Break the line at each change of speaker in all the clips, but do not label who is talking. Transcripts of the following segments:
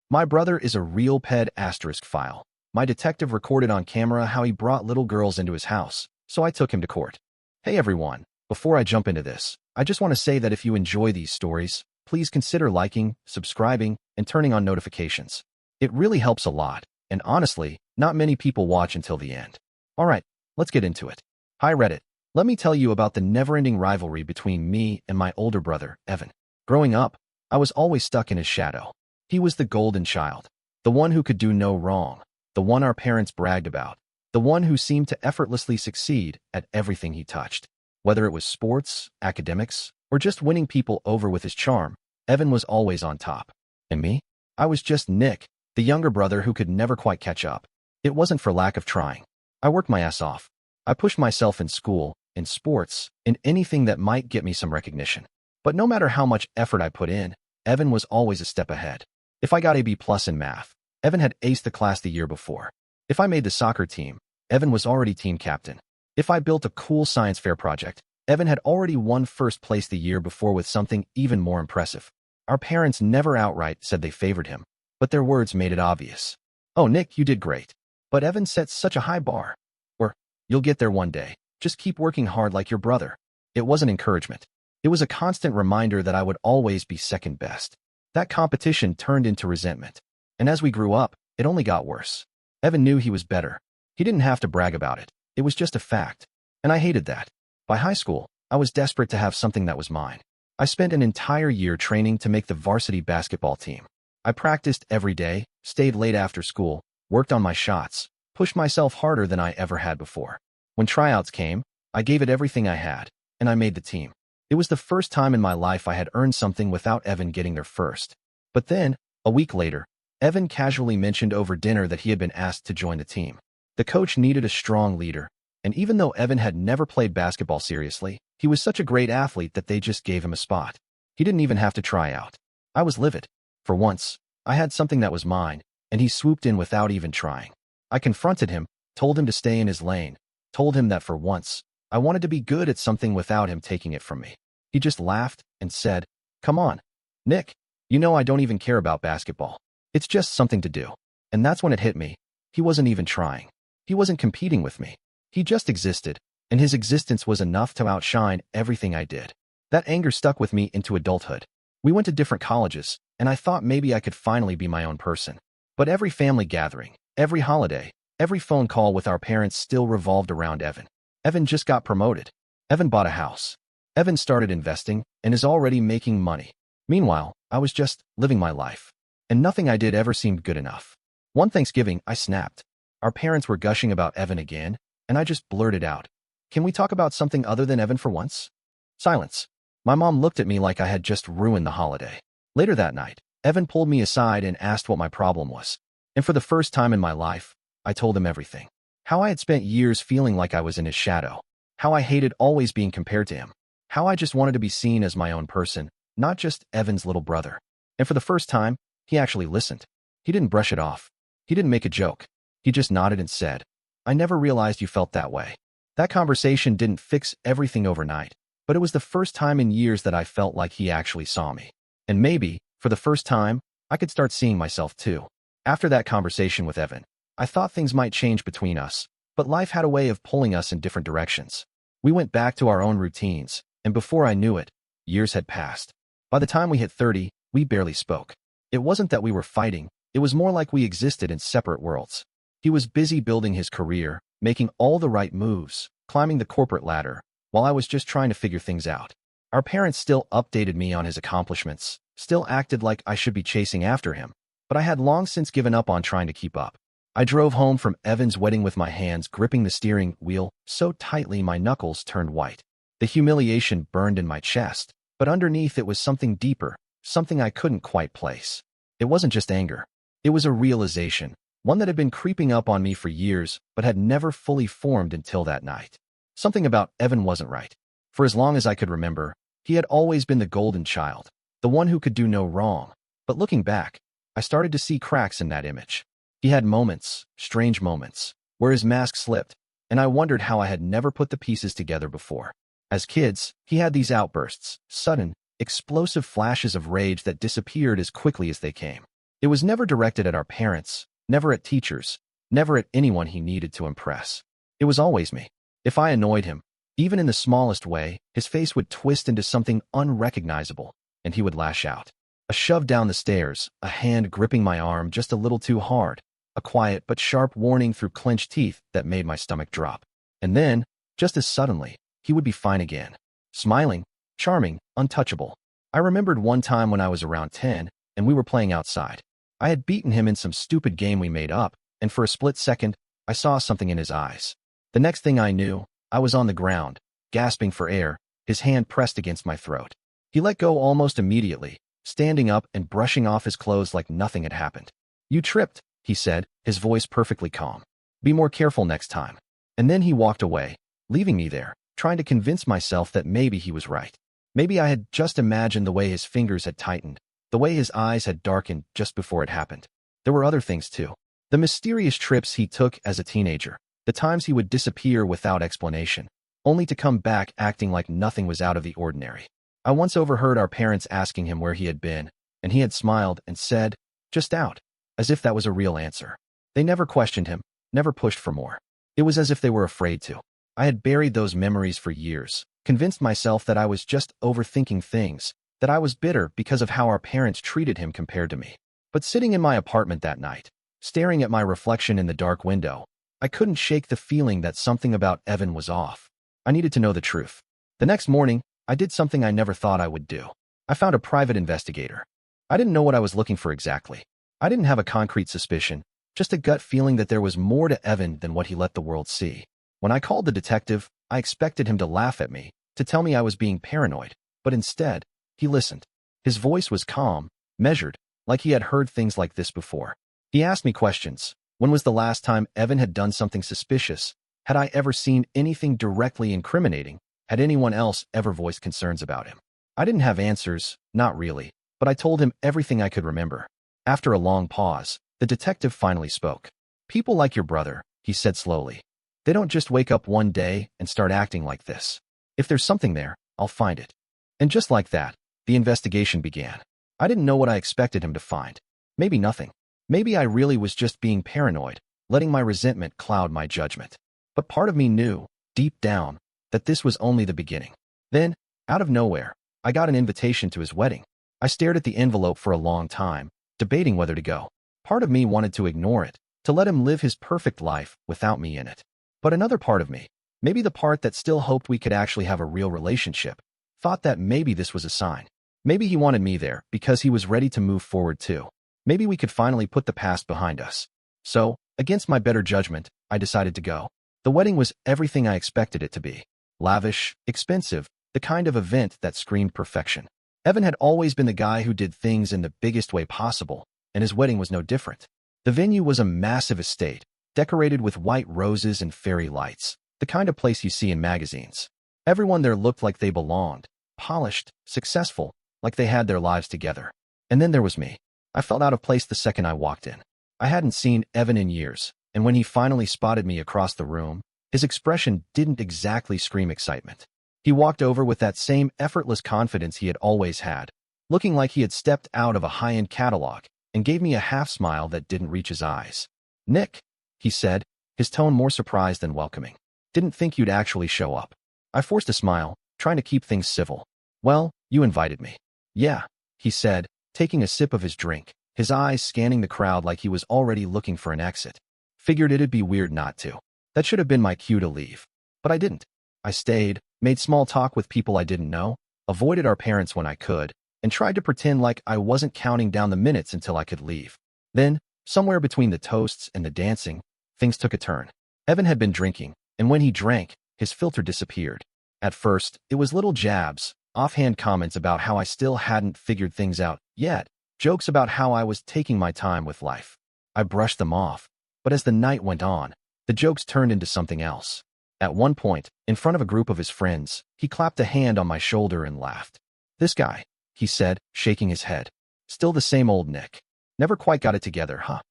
My brother is a real Ped phile. My detective recorded on camera how he brought little girls into his house, so I took him to court. Hey everyone, before I jump into this, I just want to say that if you enjoy these stories, please consider liking, subscribing, and turning on notifications. It really helps a lot, and honestly, not many people watch until the end. Alright, let's get into it. Hi Reddit. Let me tell you about the never-ending rivalry between me and my older brother, Evan. Growing up, I was always stuck in his shadow. He was the golden child, the one who could do no wrong, the one our parents bragged about, the one who seemed to effortlessly succeed at everything he touched. Whether it was sports, academics, or just winning people over with his charm, Evan was always on top. And me? I was just Nick, the younger brother who could never quite catch up. It wasn't for lack of trying. I worked my ass off. I pushed myself in school, in sports, in anything that might get me some recognition. But no matter how much effort I put in, Evan was always a step ahead. If I got a B+ in math, Evan had aced the class the year before. If I made the soccer team, Evan was already team captain. If I built a cool science fair project, Evan had already won first place the year before with something even more impressive. Our parents never outright said they favored him, but their words made it obvious. Oh, Nick, you did great. But Evan set such a high bar. Or, you'll get there one day. Just keep working hard like your brother. It wasn't encouragement. It was a constant reminder that I would always be second best. That competition turned into resentment. And as we grew up, it only got worse. Evan knew he was better. He didn't have to brag about it. It was just a fact. And I hated that. By high school, I was desperate to have something that was mine. I spent an entire year training to make the varsity basketball team. I practiced every day, stayed late after school, worked on my shots, pushed myself harder than I ever had before. When tryouts came, I gave it everything I had, and I made the team. It was the first time in my life I had earned something without Evan getting there first. But then, a week later, Evan casually mentioned over dinner that he had been asked to join the team. The coach needed a strong leader, and even though Evan had never played basketball seriously, he was such a great athlete that they just gave him a spot. He didn't even have to try out. I was livid. For once, I had something that was mine, and he swooped in without even trying. I confronted him, told him to stay in his lane, told him that for once, I wanted to be good at something without him taking it from me. He just laughed and said, "Come on, Nick, you know I don't even care about basketball. It's just something to do." And that's when it hit me. He wasn't even trying. He wasn't competing with me. He just existed, and his existence was enough to outshine everything I did. That anger stuck with me into adulthood. We went to different colleges, and I thought maybe I could finally be my own person. But every family gathering, every holiday, every phone call with our parents still revolved around Evan. Evan just got promoted. Evan bought a house. Evan started investing and is already making money. Meanwhile, I was just living my life. And nothing I did ever seemed good enough. One Thanksgiving, I snapped. Our parents were gushing about Evan again, and I just blurted out, "Can we talk about something other than Evan for once?" Silence. My mom looked at me like I had just ruined the holiday. Later that night, Evan pulled me aside and asked what my problem was. And for the first time in my life, I told him everything. How I had spent years feeling like I was in his shadow. How I hated always being compared to him. How I just wanted to be seen as my own person, not just Evan's little brother. And for the first time, he actually listened. He didn't brush it off. He didn't make a joke. He just nodded and said, "I never realized you felt that way." That conversation didn't fix everything overnight, but it was the first time in years that I felt like he actually saw me. And maybe, for the first time, I could start seeing myself too. After that conversation with Evan, I thought things might change between us, but life had a way of pulling us in different directions. We went back to our own routines, and before I knew it, years had passed. By the time we hit 30, we barely spoke. It wasn't that we were fighting, it was more like we existed in separate worlds. He was busy building his career, making all the right moves, climbing the corporate ladder, while I was just trying to figure things out. Our parents still updated me on his accomplishments, still acted like I should be chasing after him, but I had long since given up on trying to keep up. I drove home from Evan's wedding with my hands gripping the steering wheel so tightly my knuckles turned white. The humiliation burned in my chest, but underneath it was something deeper, something I couldn't quite place. It wasn't just anger. It was a realization, one that had been creeping up on me for years but had never fully formed until that night. Something about Evan wasn't right. For as long as I could remember, he had always been the golden child, the one who could do no wrong. But looking back, I started to see cracks in that image. He had moments, strange moments, where his mask slipped, and I wondered how I had never put the pieces together before. As kids, he had these outbursts, sudden, explosive flashes of rage that disappeared as quickly as they came. It was never directed at our parents, never at teachers, never at anyone he needed to impress. It was always me. If I annoyed him, even in the smallest way, his face would twist into something unrecognizable, and he would lash out. A shove down the stairs, a hand gripping my arm just a little too hard, a quiet but sharp warning through clenched teeth that made my stomach drop. And then, just as suddenly, he would be fine again. Smiling, charming, untouchable. I remembered one time when I was around 10, and we were playing outside. I had beaten him in some stupid game we made up, and for a split second, I saw something in his eyes. The next thing I knew, I was on the ground, gasping for air, his hand pressed against my throat. He let go almost immediately, standing up and brushing off his clothes like nothing had happened. "You tripped," he said, his voice perfectly calm. "Be more careful next time." And then he walked away, leaving me there, trying to convince myself that maybe he was right. Maybe I had just imagined the way his fingers had tightened, the way his eyes had darkened just before it happened. There were other things too. The mysterious trips he took as a teenager, the times he would disappear without explanation, only to come back acting like nothing was out of the ordinary. I once overheard our parents asking him where he had been, and he had smiled and said, "Just out," as if that was a real answer. They never questioned him, never pushed for more. It was as if they were afraid to. I had buried those memories for years, convinced myself that I was just overthinking things, that I was bitter because of how our parents treated him compared to me. But sitting in my apartment that night, staring at my reflection in the dark window, I couldn't shake the feeling that something about Evan was off. I needed to know the truth. The next morning, I did something I never thought I would do. I found a private investigator. I didn't know what I was looking for exactly. I didn't have a concrete suspicion, just a gut feeling that there was more to Evan than what he let the world see. When I called the detective, I expected him to laugh at me, to tell me I was being paranoid, but instead, he listened. His voice was calm, measured, like he had heard things like this before. He asked me questions. When was the last time Evan had done something suspicious? Had I ever seen anything directly incriminating? Had anyone else ever voiced concerns about him? I didn't have answers, not really, but I told him everything I could remember. After a long pause, the detective finally spoke. "People like your brother," he said slowly. "They don't just wake up one day and start acting like this. If there's something there, I'll find it." And just like that, the investigation began. I didn't know what I expected him to find. Maybe nothing. Maybe I really was just being paranoid, letting my resentment cloud my judgment. But part of me knew, deep down, that this was only the beginning. Then, out of nowhere, I got an invitation to his wedding. I stared at the envelope for a long time, debating whether to go. Part of me wanted to ignore it, to let him live his perfect life without me in it. But another part of me, maybe the part that still hoped we could actually have a real relationship, thought that maybe this was a sign. Maybe he wanted me there because he was ready to move forward too. Maybe we could finally put the past behind us. So, against my better judgment, I decided to go. The wedding was everything I expected it to be. Lavish, expensive, the kind of event that screamed perfection. Evan had always been the guy who did things in the biggest way possible, and his wedding was no different. The venue was a massive estate, decorated with white roses and fairy lights, the kind of place you see in magazines. Everyone there looked like they belonged, polished, successful, like they had their lives together. And then there was me. I felt out of place the second I walked in. I hadn't seen Evan in years, and when he finally spotted me across the room, his expression didn't exactly scream excitement. He walked over with that same effortless confidence he had always had, looking like he had stepped out of a high-end catalog, and gave me a half-smile that didn't reach his eyes. "Nick," he said, his tone more surprised than welcoming. "Didn't think you'd actually show up." I forced a smile, trying to keep things civil. "Well, you invited me." "Yeah," he said, taking a sip of his drink, his eyes scanning the crowd like he was already looking for an exit. "Figured it'd be weird not to. That should have been my cue to leave. But I didn't. I stayed, made small talk with people I didn't know, avoided our parents when I could, and tried to pretend like I wasn't counting down the minutes until I could leave. Then, somewhere between the toasts and the dancing, things took a turn. Evan had been drinking, and when he drank, his filter disappeared. At first, it was little jabs, offhand comments about how I still hadn't figured things out yet, jokes about how I was taking my time with life. I brushed them off, but as the night went on, the jokes turned into something else. At one point, in front of a group of his friends, he clapped a hand on my shoulder and laughed. "This guy," he said, shaking his head. "Still the same old Nick. Never quite got it together, huh?"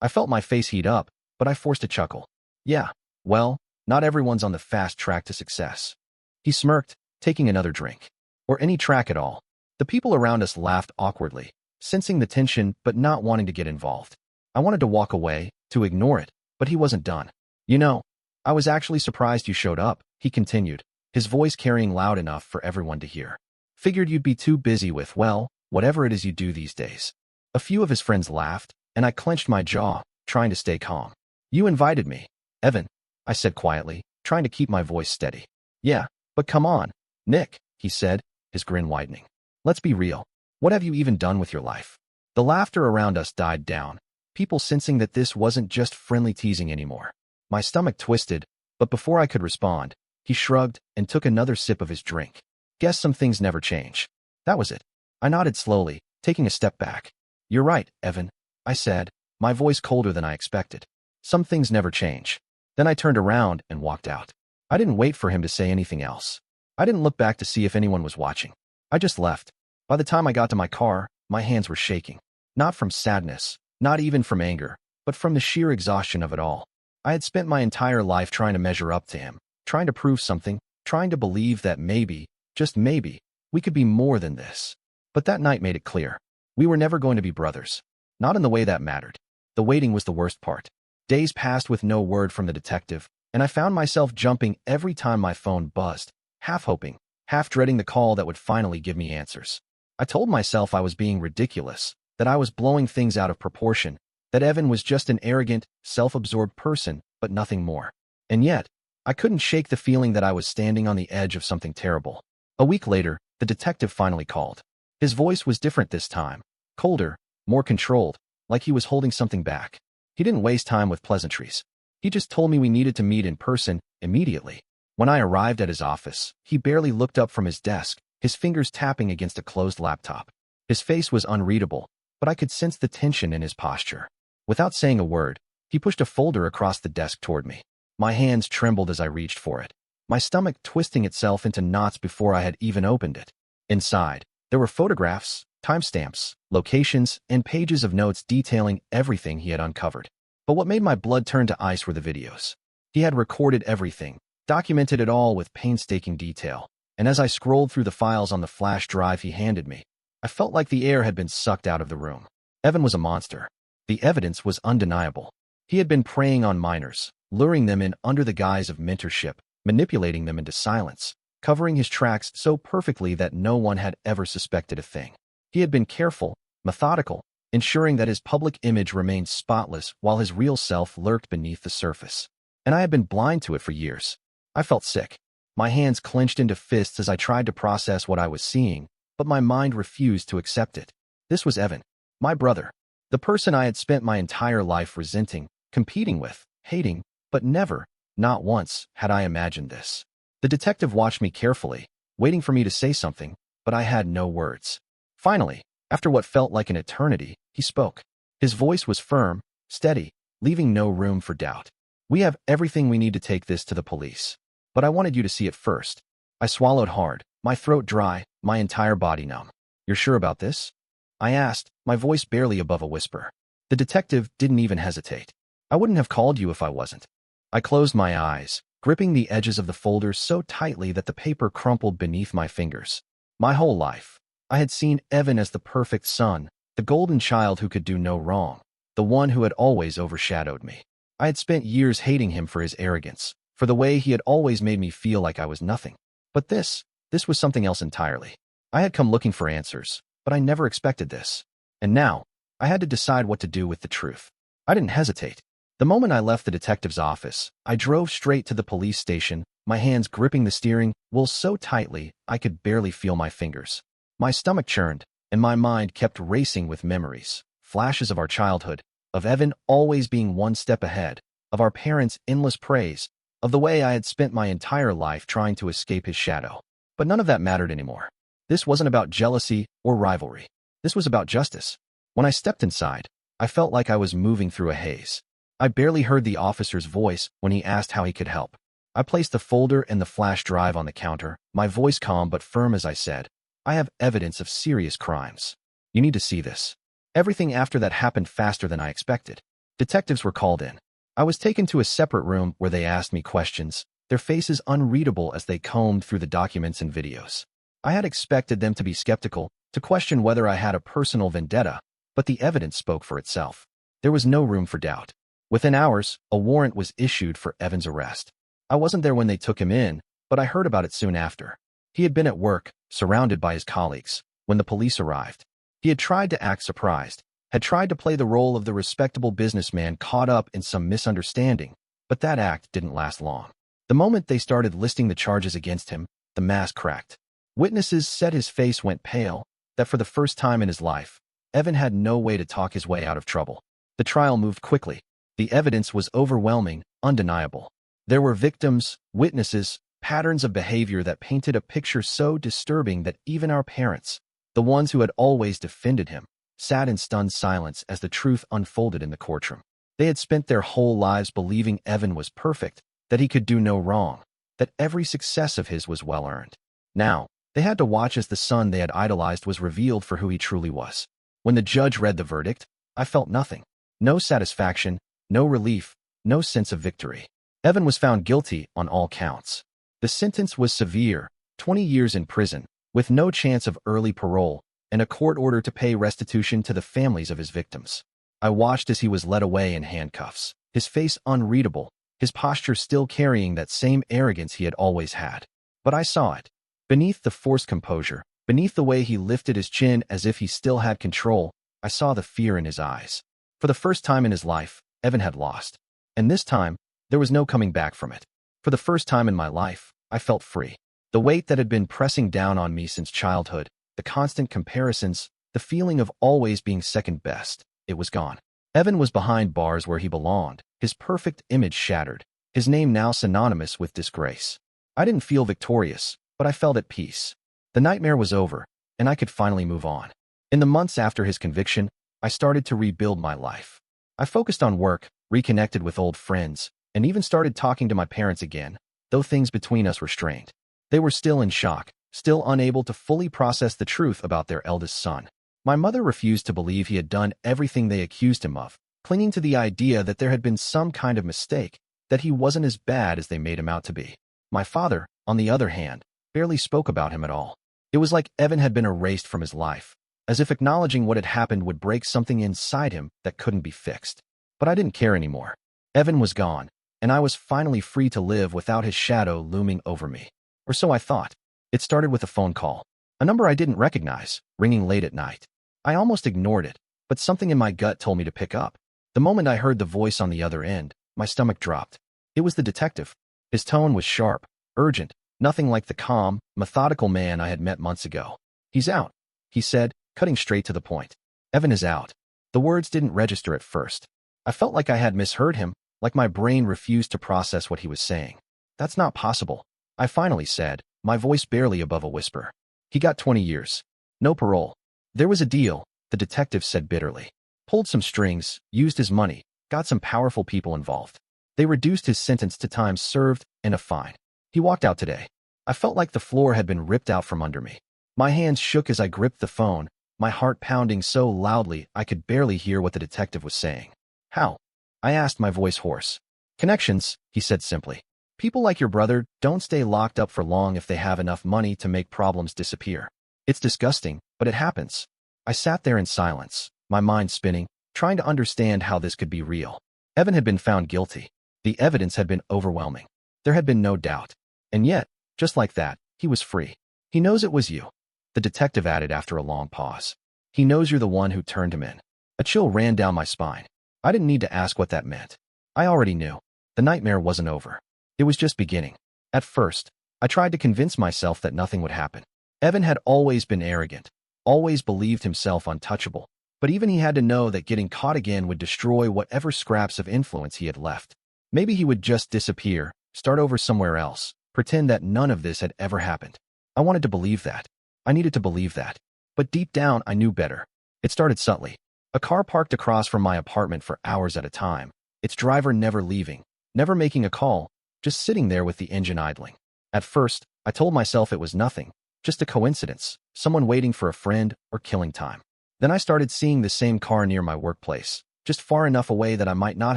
I felt my face heat up, but I forced a chuckle. "Yeah, well, not everyone's on the fast track to success." He smirked, taking another drink. "Or any track at all." The people around us laughed awkwardly, sensing the tension but not wanting to get involved. I wanted to walk away, to ignore it, but he wasn't done. You know, I was actually surprised you showed up, he continued, his voice carrying loud enough for everyone to hear. Figured you'd be too busy with, well, whatever it is you do these days. A few of his friends laughed, and I clenched my jaw, trying to stay calm. You invited me, Evan, I said quietly, trying to keep my voice steady. Yeah, but come on, Nick, he said, his grin widening. Let's be real. What have you even done with your life? The laughter around us died down, people sensing that this wasn't just friendly teasing anymore. My stomach twisted, but before I could respond, he shrugged and took another sip of his drink. Guess some things never change. That was it. I nodded slowly, taking a step back. You're right, Evan, I said, my voice colder than I expected. Some things never change. Then I turned around and walked out. I didn't wait for him to say anything else. I didn't look back to see if anyone was watching. I just left. By the time I got to my car, my hands were shaking. Not from sadness, not even from anger, but from the sheer exhaustion of it all. I had spent my entire life trying to measure up to him, trying to prove something, trying to believe that maybe, just maybe, we could be more than this. But that night made it clear. We were never going to be brothers. Not in the way that mattered. The waiting was the worst part. Days passed with no word from the detective, and I found myself jumping every time my phone buzzed, half hoping, half dreading the call that would finally give me answers. I told myself I was being ridiculous, that I was blowing things out of proportion, that Evan was just an arrogant, self-absorbed person, but nothing more. And yet, I couldn't shake the feeling that I was standing on the edge of something terrible. A week later, the detective finally called. His voice was different this time, colder, more controlled, like he was holding something back. He didn't waste time with pleasantries. He just told me we needed to meet in person, immediately. When I arrived at his office, he barely looked up from his desk, his fingers tapping against a closed laptop. His face was unreadable, but I could sense the tension in his posture. Without saying a word, he pushed a folder across the desk toward me. My hands trembled as I reached for it, my stomach twisting itself into knots before I had even opened it. Inside, there were photographs, timestamps, locations, and pages of notes detailing everything he had uncovered. But what made my blood turn to ice were the videos. He had recorded everything, documented it all with painstaking detail, and as I scrolled through the files on the flash drive he handed me, I felt like the air had been sucked out of the room. Evan was a monster. The evidence was undeniable. He had been preying on minors, luring them in under the guise of mentorship, manipulating them into silence, covering his tracks so perfectly that no one had ever suspected a thing. He had been careful, methodical, ensuring that his public image remained spotless while his real self lurked beneath the surface. And I had been blind to it for years. I felt sick. My hands clenched into fists as I tried to process what I was seeing, but my mind refused to accept it. This was Evan, my brother, the person I had spent my entire life resenting, competing with, hating, but never, not once, had I imagined this. The detective watched me carefully, waiting for me to say something, but I had no words. Finally, after what felt like an eternity, he spoke. His voice was firm, steady, leaving no room for doubt. We have everything we need to take this to the police. But I wanted you to see it first. I swallowed hard, my throat dry, my entire body numb. You're sure about this? I asked, my voice barely above a whisper. The detective didn't even hesitate. I wouldn't have called you if I wasn't. I closed my eyes, gripping the edges of the folder so tightly that the paper crumpled beneath my fingers. My whole life, I had seen Evan as the perfect son, the golden child who could do no wrong, the one who had always overshadowed me. I had spent years hating him for his arrogance, for the way he had always made me feel like I was nothing. But this was something else entirely. I had come looking for answers, but I never expected this. And now, I had to decide what to do with the truth. I didn't hesitate. The moment I left the detective's office, I drove straight to the police station, my hands gripping the steering wheel so tightly I could barely feel my fingers. My stomach churned, and my mind kept racing with memories, flashes of our childhood, of Evan always being one step ahead, of our parents' endless praise, of the way I had spent my entire life trying to escape his shadow. But none of that mattered anymore. This wasn't about jealousy or rivalry. This was about justice. When I stepped inside, I felt like I was moving through a haze. I barely heard the officer's voice when he asked how he could help. I placed the folder and the flash drive on the counter, my voice calm but firm as I said, I have evidence of serious crimes. You need to see this. Everything after that happened faster than I expected. Detectives were called in. I was taken to a separate room where they asked me questions, their faces unreadable as they combed through the documents and videos. I had expected them to be skeptical, to question whether I had a personal vendetta, but the evidence spoke for itself. There was no room for doubt. Within hours, a warrant was issued for Evan's arrest. I wasn't there when they took him in, but I heard about it soon after. He had been at work, surrounded by his colleagues, when the police arrived. He had tried to act surprised, had tried to play the role of the respectable businessman caught up in some misunderstanding, but that act didn't last long. The moment they started listing the charges against him, the mask cracked. Witnesses said his face went pale, that for the first time in his life, Evan had no way to talk his way out of trouble. The trial moved quickly. The evidence was overwhelming, undeniable. There were victims, witnesses, patterns of behavior that painted a picture so disturbing that even our parents, the ones who had always defended him, sat in stunned silence as the truth unfolded in the courtroom. They had spent their whole lives believing Evan was perfect, that he could do no wrong, that every success of his was well-earned. Now, they had to watch as the son they had idolized was revealed for who he truly was. When the judge read the verdict, I felt nothing. No satisfaction, no relief, no sense of victory. Evan was found guilty on all counts. The sentence was severe, 20 years in prison, with no chance of early parole, and a court order to pay restitution to the families of his victims. I watched as he was led away in handcuffs, his face unreadable, his posture still carrying that same arrogance he had always had. But I saw it. Beneath the forced composure, beneath the way he lifted his chin as if he still had control, I saw the fear in his eyes. For the first time in his life, Evan had lost. And this time, there was no coming back from it. For the first time in my life, I felt free. The weight that had been pressing down on me since childhood, the constant comparisons, the feeling of always being second best, it was gone. Evan was behind bars where he belonged, his perfect image shattered, his name now synonymous with disgrace. I didn't feel victorious, but I felt at peace. The nightmare was over, and I could finally move on. In the months after his conviction, I started to rebuild my life. I focused on work, reconnected with old friends, and even started talking to my parents again, though things between us were strained. They were still in shock, still unable to fully process the truth about their eldest son. My mother refused to believe he had done everything they accused him of, clinging to the idea that there had been some kind of mistake, that he wasn't as bad as they made him out to be. My father, on the other hand, barely spoke about him at all. It was like Evan had been erased from his life, as if acknowledging what had happened would break something inside him that couldn't be fixed. But I didn't care anymore. Evan was gone, and I was finally free to live without his shadow looming over me. Or so I thought. It started with a phone call, a number I didn't recognize, ringing late at night. I almost ignored it, but something in my gut told me to pick up. The moment I heard the voice on the other end, my stomach dropped. It was the detective. His tone was sharp, urgent, nothing like the calm, methodical man I had met months ago. "He's out," he said, cutting straight to the point. "Evan is out." The words didn't register at first. I felt like I had misheard him, like my brain refused to process what he was saying. "That's not possible," I finally said, my voice barely above a whisper. "He got 20 years. No parole. There was a deal," the detective said bitterly. "Pulled some strings, used his money, got some powerful people involved. They reduced his sentence to time served and a fine. He walked out today." I felt like the floor had been ripped out from under me. My hands shook as I gripped the phone, my heart pounding so loudly I could barely hear what the detective was saying. "How?" I asked, my voice hoarse. "Connections," he said simply. "People like your brother don't stay locked up for long if they have enough money to make problems disappear. It's disgusting, but it happens." I sat there in silence, my mind spinning, trying to understand how this could be real. Evan had been found guilty. The evidence had been overwhelming. There had been no doubt. And yet, just like that, he was free. "He knows it was you," the detective added after a long pause. "He knows you're the one who turned him in." A chill ran down my spine. I didn't need to ask what that meant. I already knew. The nightmare wasn't over. It was just beginning. At first, I tried to convince myself that nothing would happen. Evan had always been arrogant, always believed himself untouchable, but even he had to know that getting caught again would destroy whatever scraps of influence he had left. Maybe he would just disappear, start over somewhere else, pretend that none of this had ever happened. I wanted to believe that. I needed to believe that. But deep down, I knew better. It started subtly. A car parked across from my apartment for hours at a time, its driver never leaving, never making a call, just sitting there with the engine idling. At first, I told myself it was nothing, just a coincidence, someone waiting for a friend or killing time. Then I started seeing the same car near my workplace, just far enough away that I might not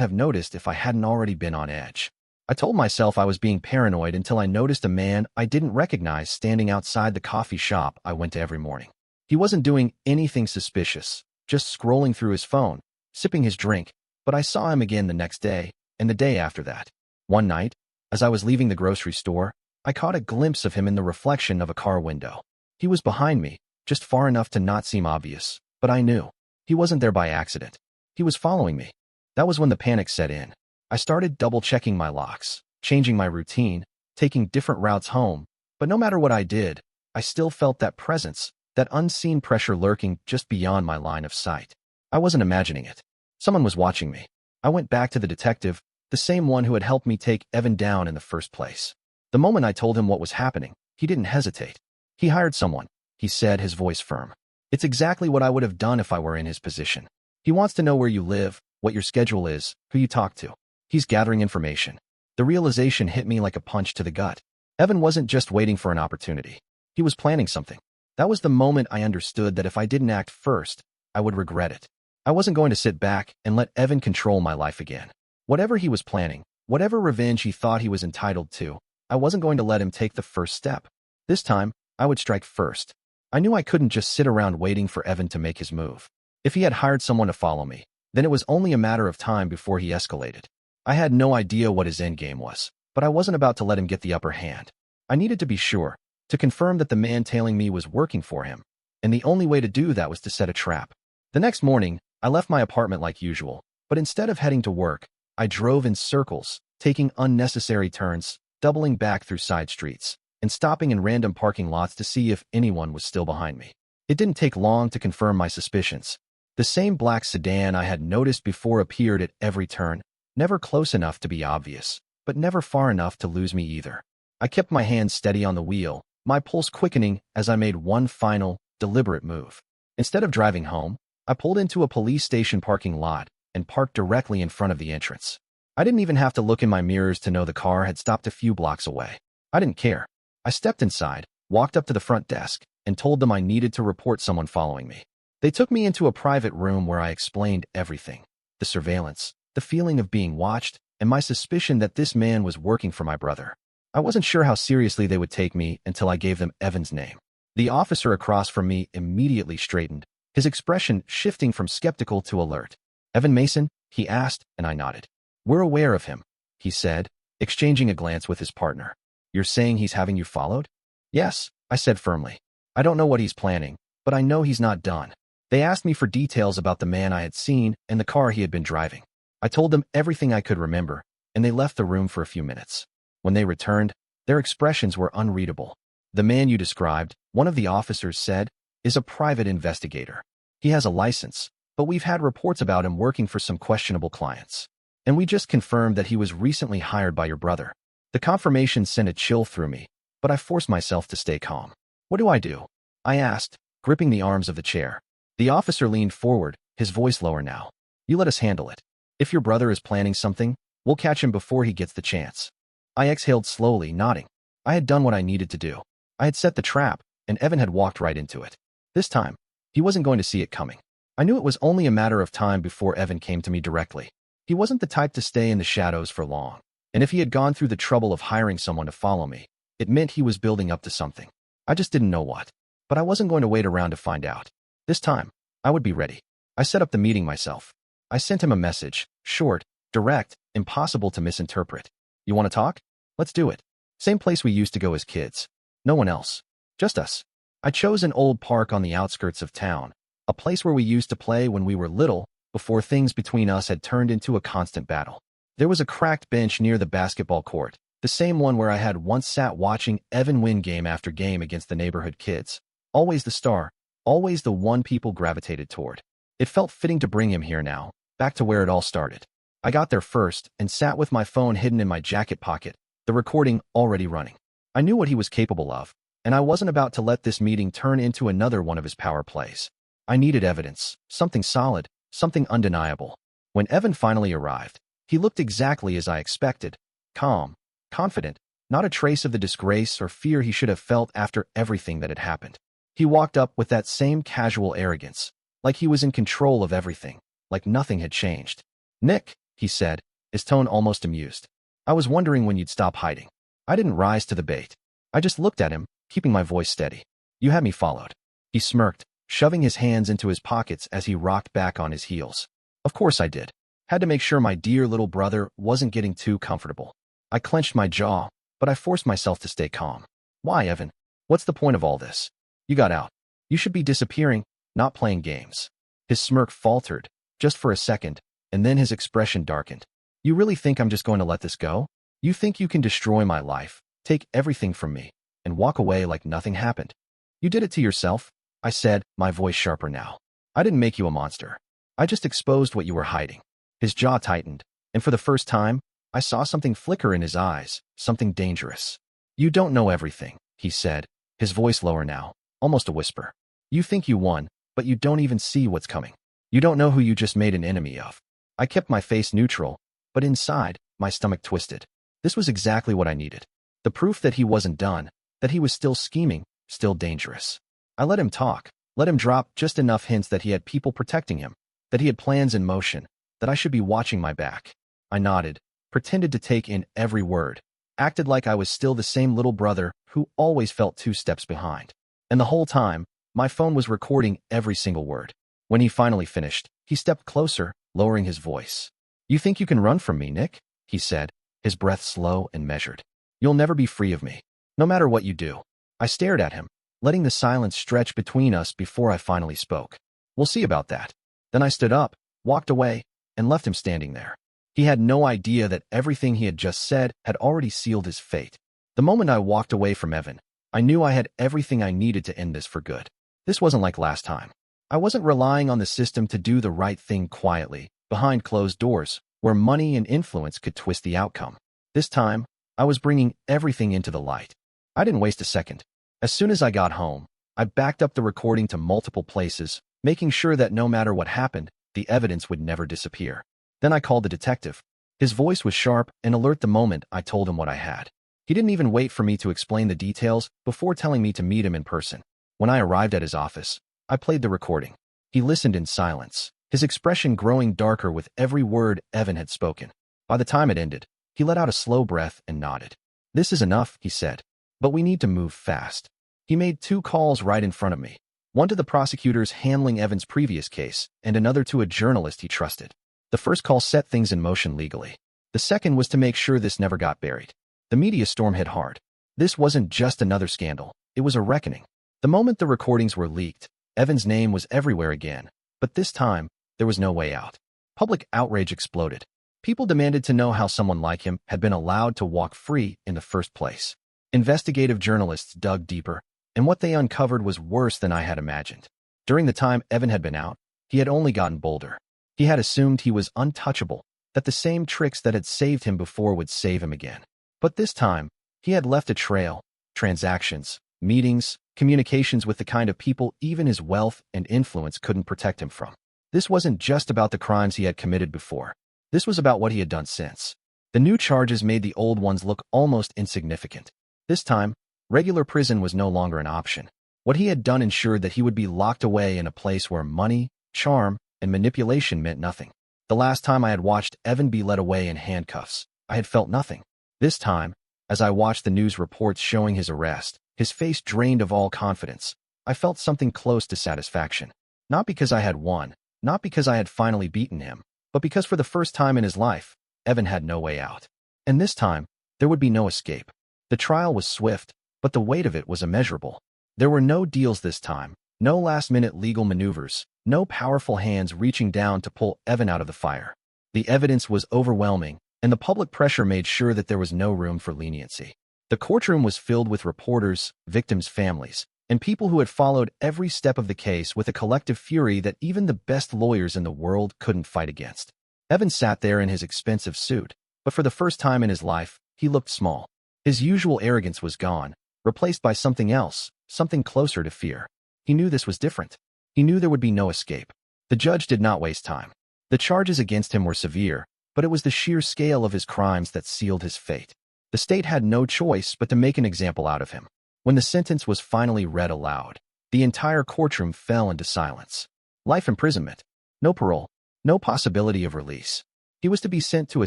have noticed if I hadn't already been on edge. I told myself I was being paranoid until I noticed a man I didn't recognize standing outside the coffee shop I went to every morning. He wasn't doing anything suspicious, just scrolling through his phone, sipping his drink, but I saw him again the next day, and the day after that. One night, as I was leaving the grocery store, I caught a glimpse of him in the reflection of a car window. He was behind me, just far enough to not seem obvious, but I knew. He wasn't there by accident. He was following me. That was when the panic set in. I started double-checking my locks, changing my routine, taking different routes home, but no matter what I did, I still felt that presence, that unseen pressure lurking just beyond my line of sight. I wasn't imagining it. Someone was watching me. I went back to the detective, the same one who had helped me take Evan down in the first place. The moment I told him what was happening, he didn't hesitate. He hired someone, he said, his voice firm. It's exactly what I would have done if I were in his position. He wants to know where you live, what your schedule is, who you talk to. He's gathering information. The realization hit me like a punch to the gut. Evan wasn't just waiting for an opportunity. He was planning something. That was the moment I understood that if I didn't act first, I would regret it. I wasn't going to sit back and let Evan control my life again. Whatever he was planning, whatever revenge he thought he was entitled to, I wasn't going to let him take the first step. This time, I would strike first. I knew I couldn't just sit around waiting for Evan to make his move. If he had hired someone to follow me, then it was only a matter of time before he escalated. I had no idea what his endgame was, but I wasn't about to let him get the upper hand. I needed to be sure, to confirm that the man tailing me was working for him, and the only way to do that was to set a trap. The next morning, I left my apartment like usual, but instead of heading to work, I drove in circles, taking unnecessary turns, doubling back through side streets, and stopping in random parking lots to see if anyone was still behind me. It didn't take long to confirm my suspicions. The same black sedan I had noticed before appeared at every turn, never close enough to be obvious, but never far enough to lose me either. I kept my hands steady on the wheel, my pulse quickening as I made one final, deliberate move. Instead of driving home, I pulled into a police station parking lot and parked directly in front of the entrance. I didn't even have to look in my mirrors to know the car had stopped a few blocks away. I didn't care. I stepped inside, walked up to the front desk, and told them I needed to report someone following me. They took me into a private room where I explained everything. The surveillance, the feeling of being watched, and my suspicion that this man was working for my brother. I wasn't sure how seriously they would take me until I gave them Evan's name. The officer across from me immediately straightened, his expression shifting from skeptical to alert. "Evan Mason?" he asked, and I nodded. "We're aware of him," he said, exchanging a glance with his partner. "You're saying he's having you followed?" "Yes," I said firmly. "I don't know what he's planning, but I know he's not done." They asked me for details about the man I had seen and the car he had been driving. I told them everything I could remember, and they left the room for a few minutes. When they returned, their expressions were unreadable. "The man you described," one of the officers said, "is a private investigator. He has a license, but we've had reports about him working for some questionable clients. And we just confirmed that he was recently hired by your brother." The confirmation sent a chill through me, but I forced myself to stay calm. "What do I do?" I asked, gripping the arms of the chair. The officer leaned forward, his voice lower now. "You let us handle it. If your brother is planning something, we'll catch him before he gets the chance." I exhaled slowly, nodding. I had done what I needed to do. I had set the trap, and Evan had walked right into it. This time, he wasn't going to see it coming. I knew it was only a matter of time before Evan came to me directly. He wasn't the type to stay in the shadows for long, and if he had gone through the trouble of hiring someone to follow me, it meant he was building up to something. I just didn't know what. But I wasn't going to wait around to find out. This time, I would be ready. I set up the meeting myself. I sent him a message, short, direct, impossible to misinterpret. "You want to talk? Let's do it. Same place we used to go as kids. No one else. Just us." I chose an old park on the outskirts of town, a place where we used to play when we were little, before things between us had turned into a constant battle. There was a cracked bench near the basketball court, the same one where I had once sat watching Evan win game after game against the neighborhood kids. Always the star, always the one people gravitated toward. It felt fitting to bring him here now, back to where it all started. I got there first and sat with my phone hidden in my jacket pocket, the recording already running. I knew what he was capable of, and I wasn't about to let this meeting turn into another one of his power plays. I needed evidence, something solid, something undeniable. When Evan finally arrived, he looked exactly as I expected, calm, confident, not a trace of the disgrace or fear he should have felt after everything that had happened. He walked up with that same casual arrogance, like he was in control of everything, like nothing had changed. "Nick," he said, his tone almost amused. "I was wondering when you'd stop hiding." I didn't rise to the bait. I just looked at him, keeping my voice steady. "You had me followed." He smirked, shoving his hands into his pockets as he rocked back on his heels. Of course I did. Had to make sure my dear little brother wasn't getting too comfortable. I clenched my jaw, but I forced myself to stay calm. Why, Evan? What's the point of all this? You got out. You should be disappearing, not playing games. His smirk faltered, just for a second, and then his expression darkened. You really think I'm just going to let this go? You think you can destroy my life, take everything from me, and walk away like nothing happened? You did it to yourself, I said, my voice sharper now. I didn't make you a monster. I just exposed what you were hiding. His jaw tightened, and for the first time, I saw something flicker in his eyes, something dangerous. You don't know everything, he said, his voice lower now, almost a whisper. You think you won, but you don't even see what's coming. You don't know who you just made an enemy of. I kept my face neutral, but inside, my stomach twisted. This was exactly what I needed. The proof that he wasn't done, that he was still scheming, still dangerous. I let him talk, let him drop just enough hints that he had people protecting him, that he had plans in motion, that I should be watching my back. I nodded, pretended to take in every word, acted like I was still the same little brother who always felt 2 steps behind. And the whole time, my phone was recording every single word. When he finally finished, he stepped closer, lowering his voice. You think you can run from me, Nick? He said, his breath slow and measured. You'll never be free of me, no matter what you do. I stared at him, letting the silence stretch between us before I finally spoke. We'll see about that. Then I stood up, walked away, and left him standing there. He had no idea that everything he had just said had already sealed his fate. The moment I walked away from Evan, I knew I had everything I needed to end this for good. This wasn't like last time. I wasn't relying on the system to do the right thing quietly, behind closed doors, where money and influence could twist the outcome. This time, I was bringing everything into the light. I didn't waste a second. As soon as I got home, I backed up the recording to multiple places, making sure that no matter what happened, the evidence would never disappear. Then I called the detective. His voice was sharp and alert the moment I told him what I had. He didn't even wait for me to explain the details before telling me to meet him in person. When I arrived at his office, I played the recording. He listened in silence, his expression growing darker with every word Evan had spoken. By the time it ended, he let out a slow breath and nodded. This is enough, he said, but we need to move fast. He made 2 calls right in front of me, one to the prosecutors handling Evan's previous case and another to a journalist he trusted. The first call set things in motion legally. The second was to make sure this never got buried. The media storm hit hard. This wasn't just another scandal, it was a reckoning. The moment the recordings were leaked, Evan's name was everywhere again, but this time, there was no way out. Public outrage exploded. People demanded to know how someone like him had been allowed to walk free in the first place. Investigative journalists dug deeper, and what they uncovered was worse than I had imagined. During the time Evan had been out, he had only gotten bolder. He had assumed he was untouchable, that the same tricks that had saved him before would save him again. But this time, he had left a trail, transactions, meetings, communications with the kind of people even his wealth and influence couldn't protect him from. This wasn't just about the crimes he had committed before. This was about what he had done since. The new charges made the old ones look almost insignificant. This time, regular prison was no longer an option. What he had done ensured that he would be locked away in a place where money, charm, and manipulation meant nothing. The last time I had watched Evan be led away in handcuffs, I had felt nothing. This time, as I watched the news reports showing his arrest, his face drained of all confidence, I felt something close to satisfaction. Not because I had won, not because I had finally beaten him, but because for the first time in his life, Evan had no way out. And this time, there would be no escape. The trial was swift, but the weight of it was immeasurable. There were no deals this time, no last-minute legal maneuvers, no powerful hands reaching down to pull Evan out of the fire. The evidence was overwhelming, and the public pressure made sure that there was no room for leniency. The courtroom was filled with reporters, victims' families, and people who had followed every step of the case with a collective fury that even the best lawyers in the world couldn't fight against. Evan sat there in his expensive suit, but for the first time in his life, he looked small. His usual arrogance was gone, replaced by something else, something closer to fear. He knew this was different. He knew there would be no escape. The judge did not waste time. The charges against him were severe, but it was the sheer scale of his crimes that sealed his fate. The state had no choice but to make an example out of him. When the sentence was finally read aloud, the entire courtroom fell into silence. Life imprisonment. No parole. No possibility of release. He was to be sent to a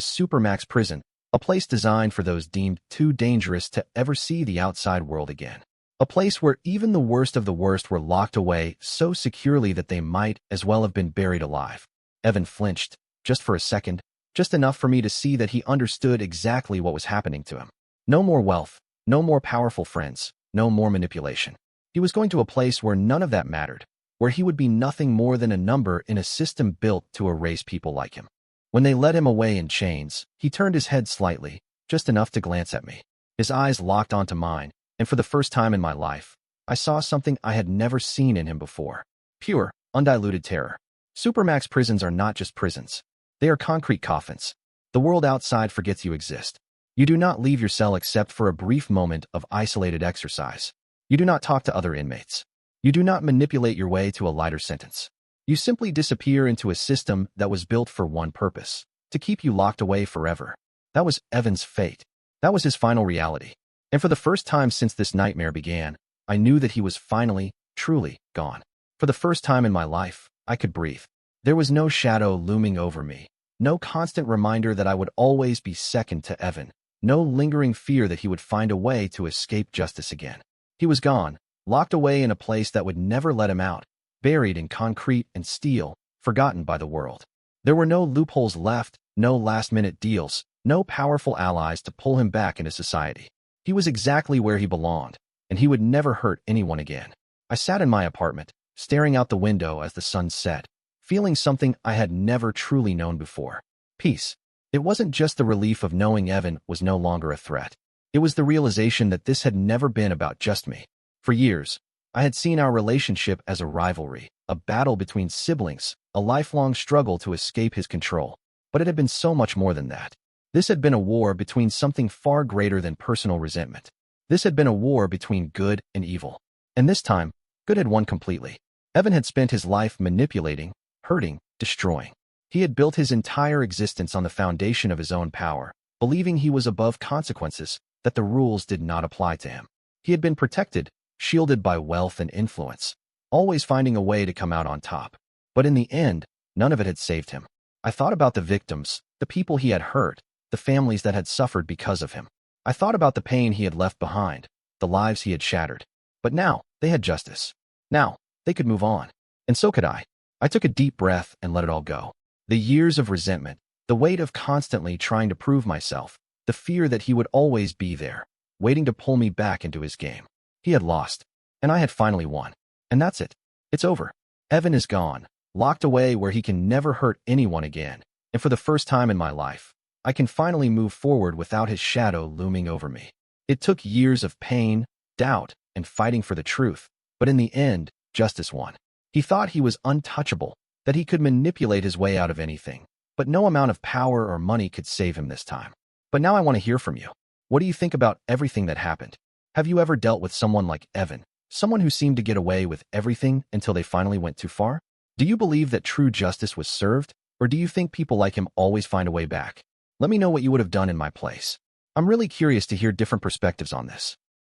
supermax prison, a place designed for those deemed too dangerous to ever see the outside world again. A place where even the worst of the worst were locked away so securely that they might as well have been buried alive. Evan flinched, just for a second, just enough for me to see that he understood exactly what was happening to him. No more wealth, no more powerful friends, no more manipulation. He was going to a place where none of that mattered, where he would be nothing more than a number in a system built to erase people like him. When they led him away in chains, he turned his head slightly, just enough to glance at me. His eyes locked onto mine, and for the first time in my life, I saw something I had never seen in him before. Pure, undiluted terror. Supermax prisons are not just prisons. They are concrete coffins. The world outside forgets you exist. You do not leave your cell except for a brief moment of isolated exercise. You do not talk to other inmates. You do not manipulate your way to a lighter sentence. You simply disappear into a system that was built for one purpose, to keep you locked away forever. That was Evan's fate. That was his final reality. And for the first time since this nightmare began, I knew that he was finally, truly, gone. For the first time in my life, I could breathe. There was no shadow looming over me, no constant reminder that I would always be second to Evan, no lingering fear that he would find a way to escape justice again. He was gone, locked away in a place that would never let him out, buried in concrete and steel, forgotten by the world. There were no loopholes left, no last-minute deals, no powerful allies to pull him back into society. He was exactly where he belonged, and he would never hurt anyone again. I sat in my apartment, staring out the window as the sun set, feeling something I had never truly known before. Peace. It wasn't just the relief of knowing Evan was no longer a threat. It was the realization that this had never been about just me. For years, I had seen our relationship as a rivalry, a battle between siblings, a lifelong struggle to escape his control. But it had been so much more than that. This had been a war between something far greater than personal resentment. This had been a war between good and evil. And this time, good had won completely. Evan had spent his life manipulating, hurting, destroying. He had built his entire existence on the foundation of his own power, believing he was above consequences, that the rules did not apply to him. He had been protected, shielded by wealth and influence, always finding a way to come out on top. But in the end, none of it had saved him. I thought about the victims, the people he had hurt, the families that had suffered because of him. I thought about the pain he had left behind, the lives he had shattered. But now, they had justice. Now, they could move on. And so could I. I took a deep breath and let it all go. The years of resentment, the weight of constantly trying to prove myself, the fear that he would always be there, waiting to pull me back into his game. He had lost, and I had finally won. And that's it. It's over. Evan is gone, locked away where he can never hurt anyone again. And for the first time in my life, I can finally move forward without his shadow looming over me. It took years of pain, doubt, and fighting for the truth, but in the end, justice won. He thought he was untouchable, that he could manipulate his way out of anything, but no amount of power or money could save him this time. But now I want to hear from you. What do you think about everything that happened? Have you ever dealt with someone like Evan, someone who seemed to get away with everything until they finally went too far? Do you believe that true justice was served, or do you think people like him always find a way back? Let me know what you would have done in my place. I'm really curious to hear different perspectives on this.